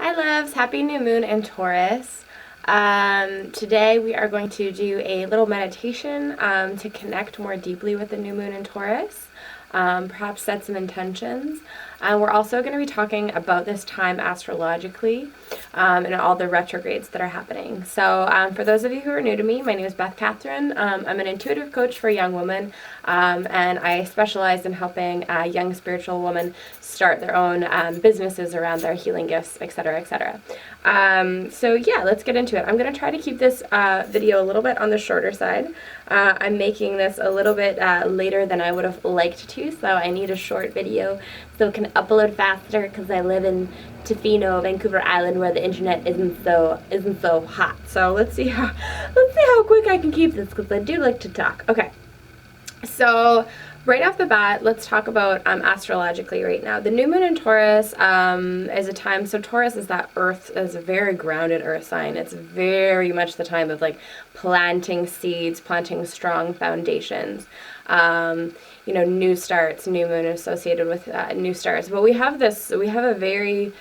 Hi loves, happy new moon in Taurus. Today we are going to do a little meditation to connect more deeply with the new moon in Taurus, perhaps set some intentions. We're also going to be talking about this time astrologically and all the retrogrades that are happening. So for those of you who are new to me, my name is Beth Catherine. I'm an intuitive coach for young women, and I specialize in helping young spiritual women start their own businesses around their healing gifts, etc., etc. So yeah, let's get into it. I'm going to try to keep this video a little bit on the shorter side. I'm making this a little bit later than I would have liked to, so I need a short video so it can upload faster because I live in Tofino, Vancouver Island, where the internet isn't so hot. So let's see how quick I can keep this because I do like to talk. Okay, so right off the bat, let's talk about astrologically right now. The new moon in Taurus is a time, so Taurus is that earth, is a very grounded earth sign. It's very much the time of like planting seeds, planting strong foundations. New starts, new moon associated with new stars. But we have a very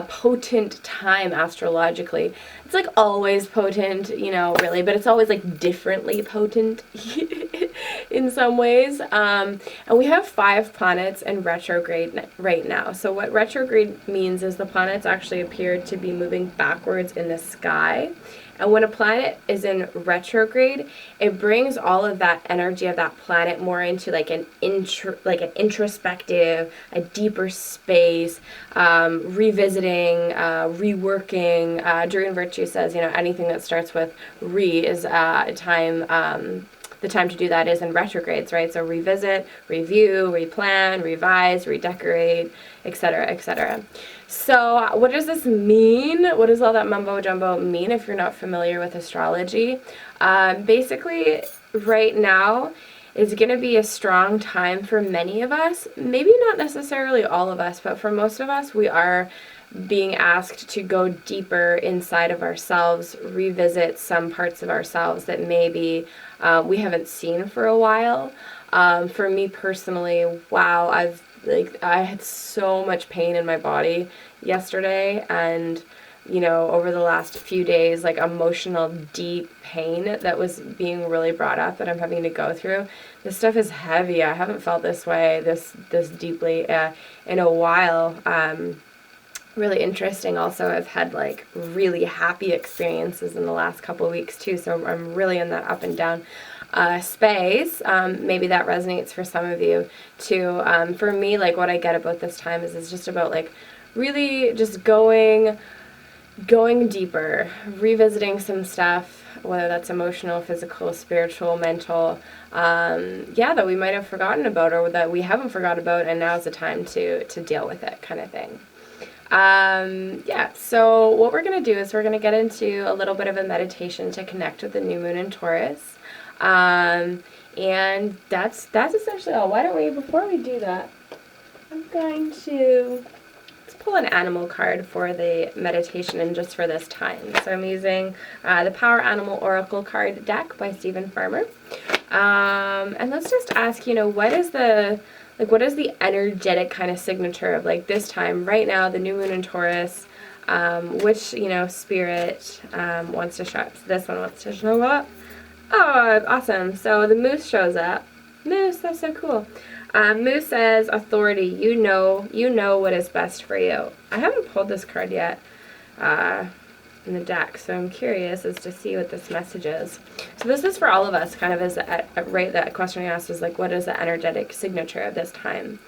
potent time astrologically. It's like always potent, really, but it's always like differently potent in some ways. And we have 5 planets in retrograde right now. So what retrograde means is the planets actually appear to be moving backwards in the sky. And when a planet is in retrograde, it brings all of that energy of that planet more into like an introspective, a deeper space, revisiting, reworking. Drew Virtue says, anything that starts with re is time. The time to do that is in retrogrades, right? So revisit, review, replan, revise, redecorate, etc., etc. So what does this mean? What does all that mumbo jumbo mean if you're not familiar with astrology? Basically, right now is going to be a strong time for many of us. Maybe not necessarily all of us, but for most of us, we are being asked to go deeper inside of ourselves, revisit some parts of ourselves that maybe we haven't seen for a while. For me personally, wow, I had so much pain in my body yesterday, and over the last few days, like emotional deep pain that was being really brought up that I'm having to go through. This stuff is heavy. I haven't felt this way, this deeply in a while. Really interesting. Also, I've had like really happy experiences in the last couple of weeks too, so I'm really in that up and down space. Maybe that resonates for some of you too. For me, like what I get about this time is it's just about like really just going deeper, revisiting some stuff, whether that's emotional, physical, spiritual, mental, that we might have forgotten about or that we haven't forgot about, and now's the time to deal with it, kind of thing. So what we're going to do is we're going to get into a little bit of a meditation to connect with the new moon in Taurus. And that's essentially all. Why don't we, before we do that, I'm going to, let's pull an animal card for the meditation and just for this time. So I'm using the Power Animal Oracle card deck by Stephen Farmer. And let's just ask, what is the energetic kind of signature of like this time right now, the new moon in Taurus, which, spirit wants to show up. So this one wants to show up. Oh, awesome. So the moose shows up. Moose, that's so cool. Moose says, authority, you know what is best for you. I haven't pulled this card yet in the deck, so I'm curious as to see what this message is. So this is for all of us, kind of as right, that question I asked is like, what is the energetic signature of this time?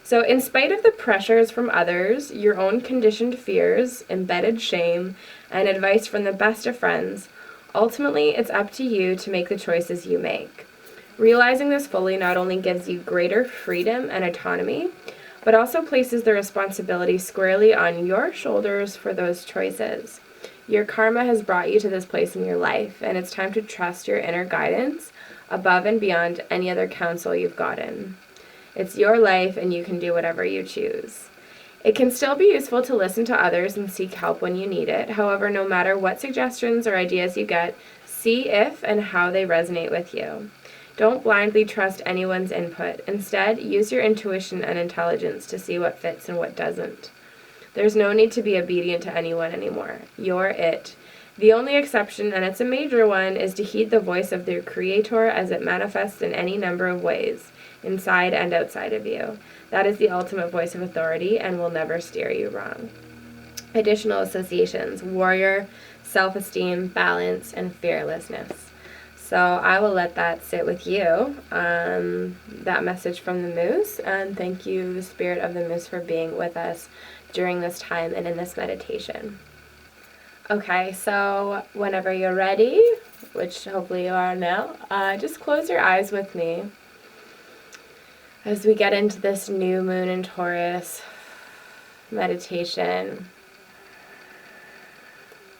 So in spite of the pressures from others, your own conditioned fears, embedded shame, and advice from the best of friends, ultimately it's up to you to make the choices you make. Realizing this fully not only gives you greater freedom and autonomy, but also places the responsibility squarely on your shoulders for those choices. Your karma has brought you to this place in your life, and it's time to trust your inner guidance above and beyond any other counsel you've gotten. It's your life, and you can do whatever you choose. It can still be useful to listen to others and seek help when you need it. However, no matter what suggestions or ideas you get, see if and how they resonate with you. Don't blindly trust anyone's input. Instead, use your intuition and intelligence to see what fits and what doesn't. There's no need to be obedient to anyone anymore. You're it. The only exception, and it's a major one, is to heed the voice of the Creator as it manifests in any number of ways, inside and outside of you. That is the ultimate voice of authority and will never steer you wrong. Additional associations: warrior, self-esteem, balance, and fearlessness. So I will let that sit with you, that message from the moose, and thank you, the spirit of the moose, for being with us during this time and in this meditation. Okay, so whenever you're ready, which hopefully you are now, just close your eyes with me as we get into this new moon in Taurus meditation.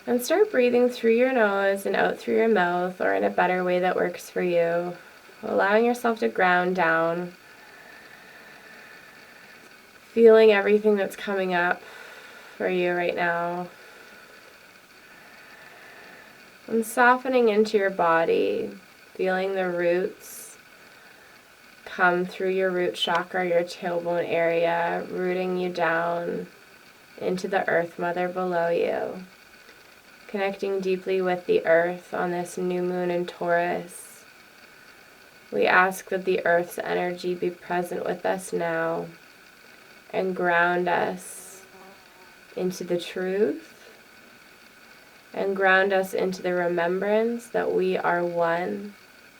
And start breathing through your nose and out through your mouth, or in a better way that works for you. Allowing yourself to ground down. Feeling everything that's coming up for you right now. And softening into your body. Feeling the roots come through your root chakra, your tailbone area, rooting you down into the earth mother below you. Connecting deeply with the earth on this new moon in Taurus. We ask that the earth's energy be present with us now and ground us into the truth and ground us into the remembrance that we are one.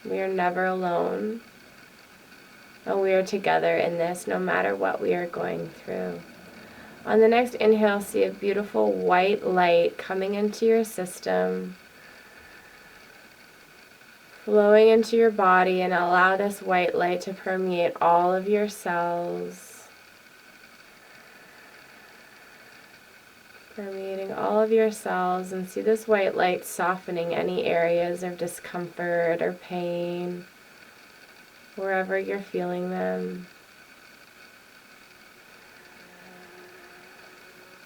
We are never alone, and we are together in this no matter what we are going through. On the next inhale, see a beautiful white light coming into your system, flowing into your body, and allow this white light to permeate all of your cells, permeating all of your cells, and see this white light softening any areas of discomfort or pain, wherever you're feeling them.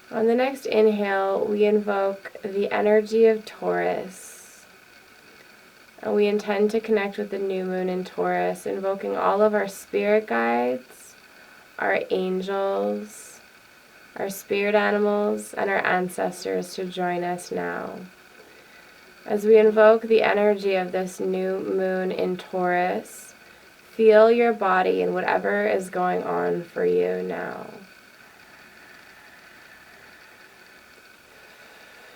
On the next inhale, we invoke the energy of Taurus. And we intend to connect with the new moon in Taurus, invoking all of our spirit guides, our angels, our spirit animals, and our ancestors to join us now. As we invoke the energy of this new moon in Taurus, feel your body and whatever is going on for you now.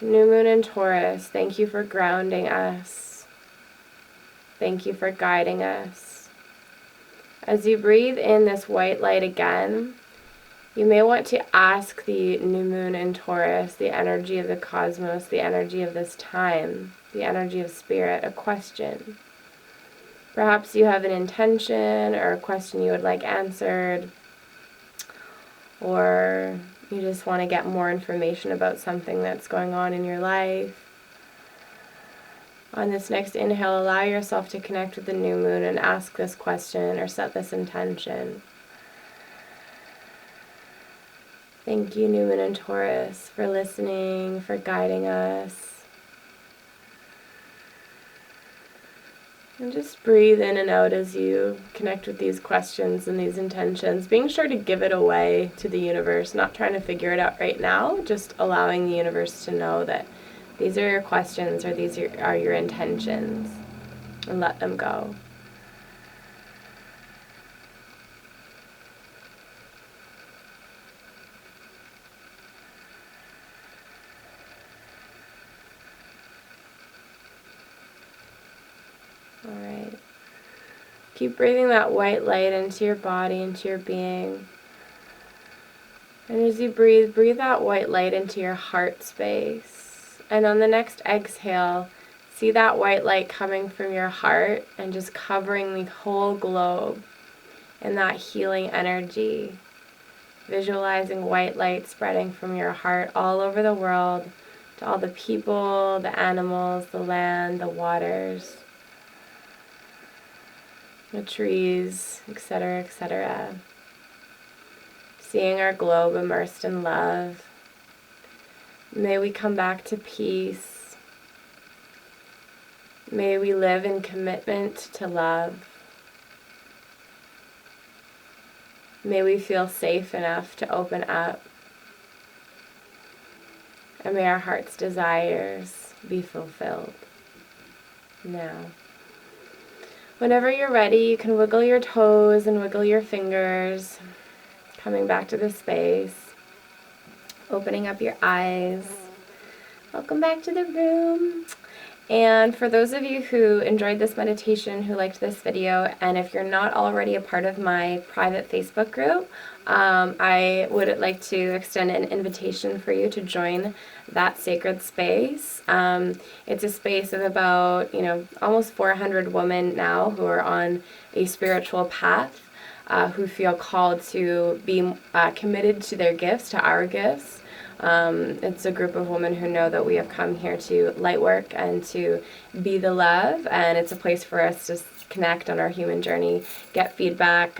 New moon in Taurus, thank you for grounding us. Thank you for guiding us. As you breathe in this white light again, you may want to ask the new moon in Taurus, the energy of the cosmos, the energy of this time, the energy of spirit, a question. Perhaps you have an intention or a question you would like answered, or you just want to get more information about something that's going on in your life. On this next inhale, allow yourself to connect with the new moon and ask this question or set this intention. Thank you, new moon in Taurus, for listening, for guiding us. And just breathe in and out as you connect with these questions and these intentions, being sure to give it away to the universe, not trying to figure it out right now, just allowing the universe to know that these are your questions or these are your intentions, and let them go. All right. Keep breathing that white light into your body, into your being. And as you breathe, breathe that white light into your heart space. And on the next exhale, see that white light coming from your heart and just covering the whole globe in that healing energy. Visualizing white light spreading from your heart all over the world to all the people, the animals, the land, the waters, the trees, etc., etc. Seeing our globe immersed in love. May we come back to peace. May we live in commitment to love. May we feel safe enough to open up. and may our heart's desires be fulfilled. Now, whenever you're ready, you can wiggle your toes and wiggle your fingers, coming back to the space, opening up your eyes. Welcome back to the room. And for those of you who enjoyed this meditation, who liked this video, and if you're not already a part of my private Facebook group, I would like to extend an invitation for you to join that sacred space. It's a space of about, almost 400 women now who are on a spiritual path, who feel called to be committed to their gifts, to our gifts. It's a group of women who know that we have come here to light work and to be the love, and it's a place for us to connect on our human journey, get feedback,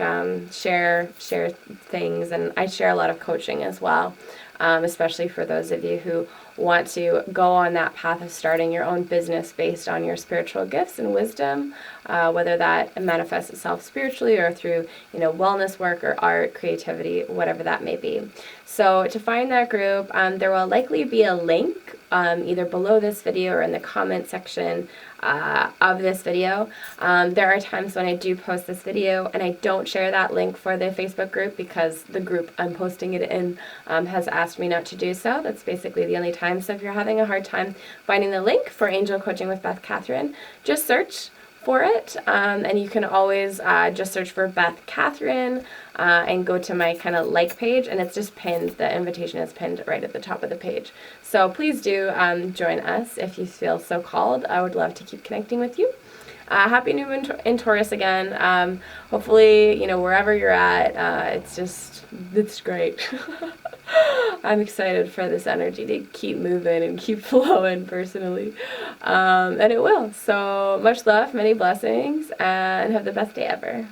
share things, and I share a lot of coaching as well, especially for those of you who want to go on that path of starting your own business based on your spiritual gifts and wisdom, whether that manifests itself spiritually or through, wellness work or art, creativity, whatever that may be. So to find that group, there will likely be a link either below this video or in the comment section of this video. There are times when I do post this video and I don't share that link for the Facebook group because the group I'm posting it in has asked me not to do so. That's basically the only time. So if you're having a hard time finding the link for Angel Coaching with Beth Catherine, just search for it, and you can always just search for Beth Catherine and go to my kind of like page, and it's just pinned. The invitation is pinned right at the top of the page. So please do join us if you feel so called. I would love to keep connecting with you. Happy New Moon in Taurus again. Hopefully, wherever you're at, it's great. I'm excited for this energy to keep moving and keep flowing personally. And it will. So much love, many blessings, and have the best day ever.